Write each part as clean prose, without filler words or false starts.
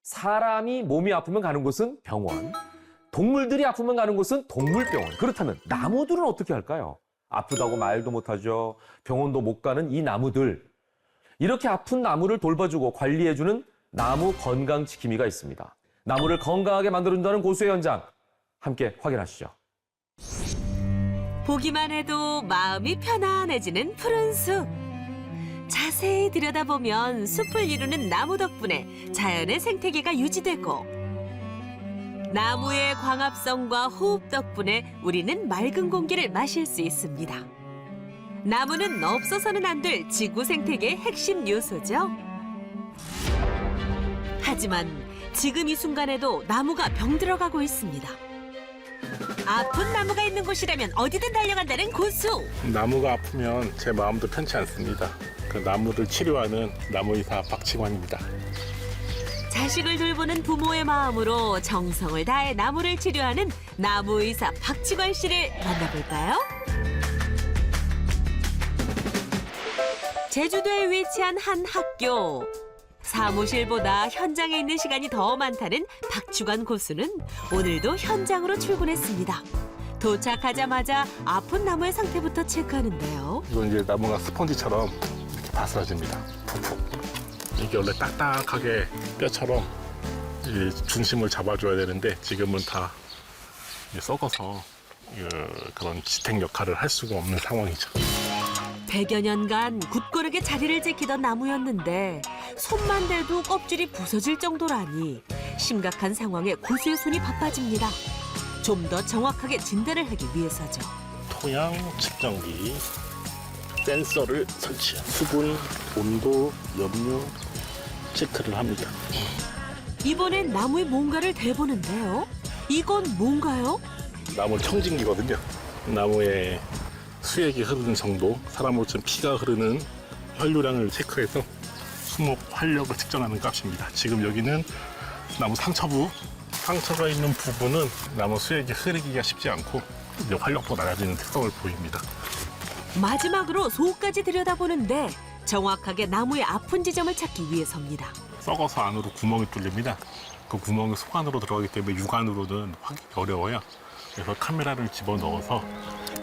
사람이 몸이 아프면 가는 곳은 병원, 동물들이 아프면 가는 곳은 동물병원. 그렇다면 나무들은 어떻게 할까요? 아프다고 말도 못하죠. 병원도 못 가는 이 나무들. 이렇게 아픈 나무를 돌봐주고 관리해주는 나무 건강지킴이가 있습니다. 나무를 건강하게 만들어준다는 고수의 현장. 함께 확인하시죠. 보기만 해도 마음이 편안해지는 푸른 숲. 자세히 들여다보면 숲을 이루는 나무 덕분에 자연의 생태계가 유지되고 나무의 광합성과 호흡 덕분에 우리는 맑은 공기를 마실 수 있습니다. 나무는 없어서는 안 될 지구 생태계의 핵심 요소죠. 하지만 지금 이 순간에도 나무가 병들어가고 있습니다. 아픈 나무가 있는 곳이라면 어디든 달려간다는 고수. 나무가 아프면 제 마음도 편치 않습니다. 그 나무를 치료하는 나무의사 박치관입니다. 자식을 돌보는 부모의 마음으로 정성을 다해 나무를 치료하는 나무의사 박치관 씨를 만나볼까요? 제주도에 위치한 한 학교. 사무실보다 현장에 있는 시간이 더 많다는 박치관 고수는 오늘도 현장으로 출근했습니다. 도착하자마자 아픈 나무의 상태부터 체크하는데요. 이건 이제 나무가 스펀지처럼 이렇게 바스라집니다. 푹푹. 이게 원래 딱딱하게 뼈처럼 이 중심을 잡아줘야 되는데 지금은 다 썩어서 그런 지탱 역할을 할 수가 없는 상황이죠. 100여 년간 굳건하게 자리를 지키던 나무였는데 손만 대도 껍질이 부서질 정도라니 심각한 상황에 고수의 손이 바빠집니다. 좀 더 정확하게 진단을 하기 위해서죠. 토양 측정기, 센서를 설치, 수분, 온도, 염류 체크를 합니다. 이번엔 나무에 뭔가를 대보는데요. 이건 뭔가요? 나무 청진기거든요. 나무에 수액이 흐르는 정도, 사람으로처럼 피가 흐르는 혈류량을 체크해서 수목 활력을 측정하는 값입니다. 지금 여기는 나무 상처부, 상처가 있는 부분은 나무 수액이 흐르기가 쉽지 않고 이제 활력보다 낮아지는 특성을 보입니다. 마지막으로 속까지 들여다보는데 정확하게 나무의 아픈 지점을 찾기 위해서입니다. 썩어서 안으로 구멍이 뚫립니다. 그 구멍이 속 안으로 들어가기 때문에 육안으로는 확인이 어려워요. 그래서 카메라를 집어넣어서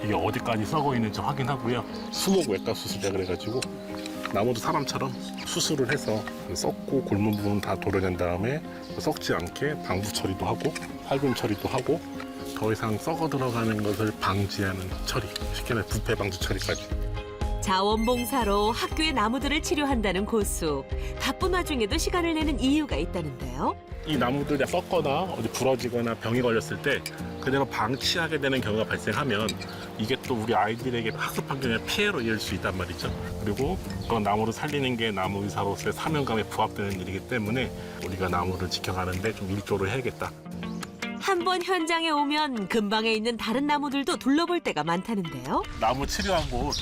이게 어디까지 썩어 있는지 확인하고요. 수목외과 수술이라 그래가지고 나무도 사람처럼 수술을 해서 썩고 곪은 부분 다 도려낸 다음에 썩지 않게 방부 처리도 하고 살균 처리도 하고 더 이상 썩어 들어가는 것을 방지하는 처리, 쉽게 말해 부패 방지 처리까지. 자원봉사로 학교의 나무들을 치료한다는 고수. 바쁜 와중에도 시간을 내는 이유가 있다는데요. 이 나무들이 썩거나 어디 부러지거나 병이 걸렸을 때 그대로 방치하게 되는 경우가 발생하면 이게 또 우리 아이들에게 학습 환경에 피해로 이을 수 있단 말이죠. 그리고 그런 나무를 살리는 게 나무의사로서의 사명감에 부합되는 일이기 때문에 우리가 나무를 지켜가는데 좀 일조를 해야겠다. 한번 현장에 오면 근방에 있는 다른 나무들도 둘러볼 때가 많다는데요. 나무 치료한 곳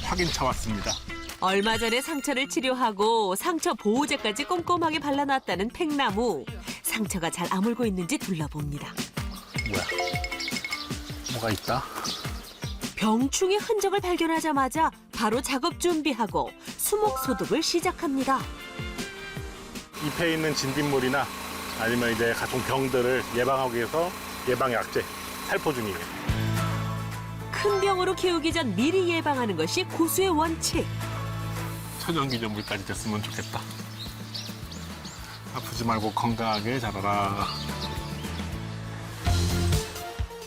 확인차 왔습니다. 얼마 전에 상처를 치료하고 상처 보호제까지 꼼꼼하게 발라놨다는 팽나무. 상처가 잘 아물고 있는지 둘러봅니다. 뭐야? 뭐가 있다? 병충의 흔적을 발견하자마자 바로 작업 준비하고 수목 소독을 시작합니다. 잎에 있는 진딧물이나 아니면 이제 각종 병들을 예방하기 위해서 예방 약제 살포 중이에요. 큰 병으로 키우기 전 미리 예방하는 것이 고수의 원칙. 천연 기념물까지 됐으면 좋겠다. 아프지 말고 건강하게 자라라.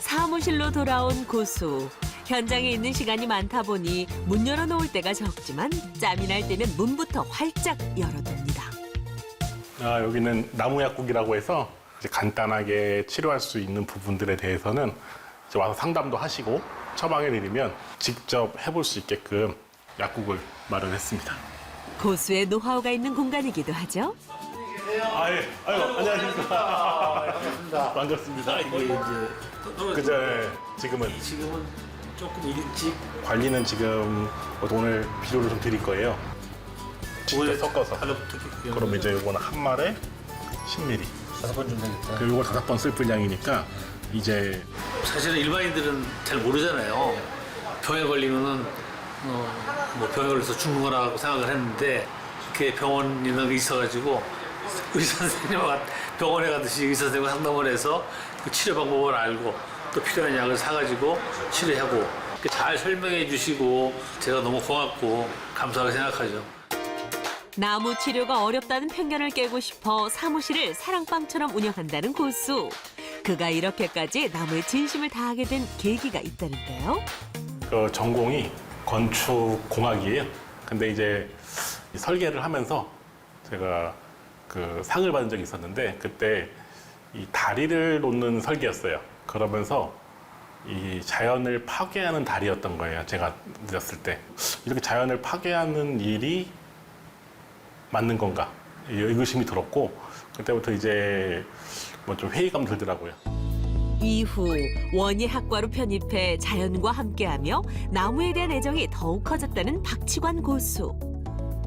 사무실로 돌아온 고수. 현장에 있는 시간이 많다 보니 문 열어놓을 때가 적지만 짬이 날 때는 문부터 활짝 열어둡니다. 여기는 나무 약국이라고 해서 이제 간단하게 치료할 수 있는 부분들에 대해서는 이제 와서 상담도 하시고 처방해 드리면 직접 해볼 수 있게끔 약국을 마련했습니다. 고수의 노하우가 있는 공간이기도 하죠. 아유, 안녕하십니까. 반갑습니다. 반갑습니다. 이게 이제 그저 지금은 조금 일찍 관리는 지금 오늘 비료를 좀 드릴 거예요. 직접 섞어서. 그럼 이제 이거는 한 말에 10ml. 5번 좀 되겠다. 그리고 5번 쓸 분량이니까 이제 사실은 일반인들은 잘 모르잖아요. 병에 걸리면은 뭐 병에 걸려서 죽는 거라고 생각을 했는데 이렇게 병원 있는 게 있어가지고 의사 선생님과 병원에 가듯이 의사 선생님과 상담을 해서 그 치료 방법을 알고 또 필요한 약을 사가지고 치료하고 잘 설명해 주시고 제가 너무 고맙고 감사하게 생각하죠. 나무 치료가 어렵다는 편견을 깨고 싶어 사무실을 사랑방처럼 운영한다는 고수. 그가 이렇게까지 나무에 진심을 다하게 된 계기가 있다는데요. 그 전공이 건축공학이에요. 근데 이제 설계를 하면서 제가 그 상을 받은 적이 있었는데 그때 이 다리를 놓는 설계였어요. 그러면서 이 자연을 파괴하는 다리였던 거예요. 제가 늦었을 때. 이렇게 자연을 파괴하는 일이 맞는 건가? 이 의구심이 들었고 그때부터 이제 뭐 좀 회의감 들더라고요. 이후 원예학과로 편입해 자연과 함께하며 나무에 대한 애정이 더욱 커졌다는 박치관 고수.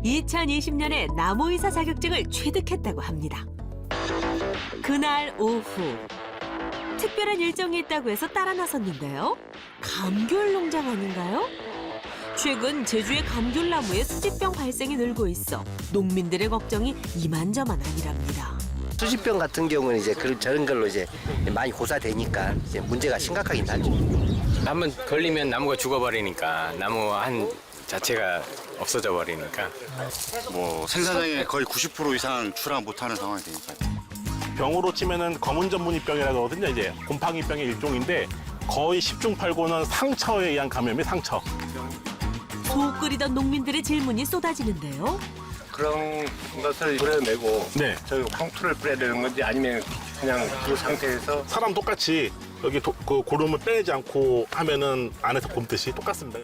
2020년에 나무의사 자격증을 취득했다고 합니다. 그날 오후 특별한 일정이 있다고 해서 따라 나섰는데요. 감귤 농장 아닌가요? 최근 제주의 감귤나무에 수집병 발생이 늘고 있어 농민들의 걱정이 이만저만 아니랍니다. 수집병 같은 경우는 이제 저런 걸로 이제 많이 고사되니까 이제 문제가 심각하긴 하죠. 한번 걸리면 나무가 죽어버리니까 나무 한 자체가 없어져 버리니까 뭐 생산량의 거의 90% 이상 출하 못하는 상황이 되니까. 병으로 치면은 검은 전문이병이라고 하거든요. 이제 곰팡이병의 일종인데 거의 10중 8구는 상처에 의한 감염이 상처. 속 끓이던 농민들의 질문이 쏟아지는데요. 그런 것을 뿌려내고 네. 저희 황토를 뿌려야 되는 건지 아니면 그냥 그 상태에서 사람 똑같이 여기 그 고름을 빼내지 않고 하면은 안에서 곰듯이 똑같습니다.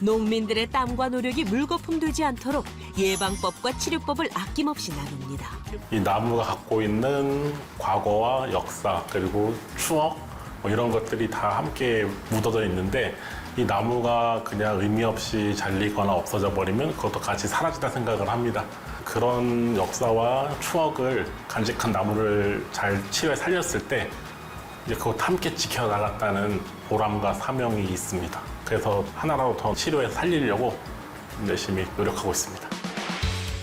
농민들의 땀과 노력이 물거품 되지 않도록 예방법과 치료법을 아낌없이 나눕니다. 이 나무가 갖고 있는 과거와 역사 그리고 추억 뭐 이런 것들이 다 함께 묻어져 있는데 이 나무가 그냥 의미 없이 잘리거나 없어져 버리면 그것도 같이 사라진다 생각을 합니다. 그런 역사와 추억을 간직한 나무를 잘 치료해 살렸을 때 이제 그것 함께 지켜나갔다는 보람과 사명이 있습니다. 그래서 하나라도 더 치료해 살리려고 열심히 노력하고 있습니다.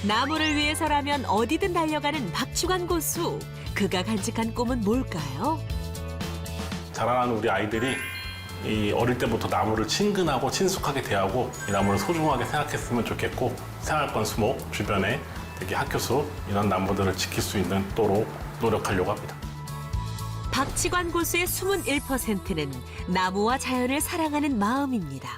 나무를 위해서라면 어디든 달려가는 박치관 고수. 그가 간직한 꿈은 뭘까요? 자라나는 우리 아이들이 이 어릴 때부터 나무를 친근하고 친숙하게 대하고 이 나무를 소중하게 생각했으면 좋겠고 생활권 수목 주변에 특히 학교 수 이런 나무들을 지킬 수 있는 또로 노력하려고 합니다. 박치관 고수의 숨은 1%는 나무와 자연을 사랑하는 마음입니다.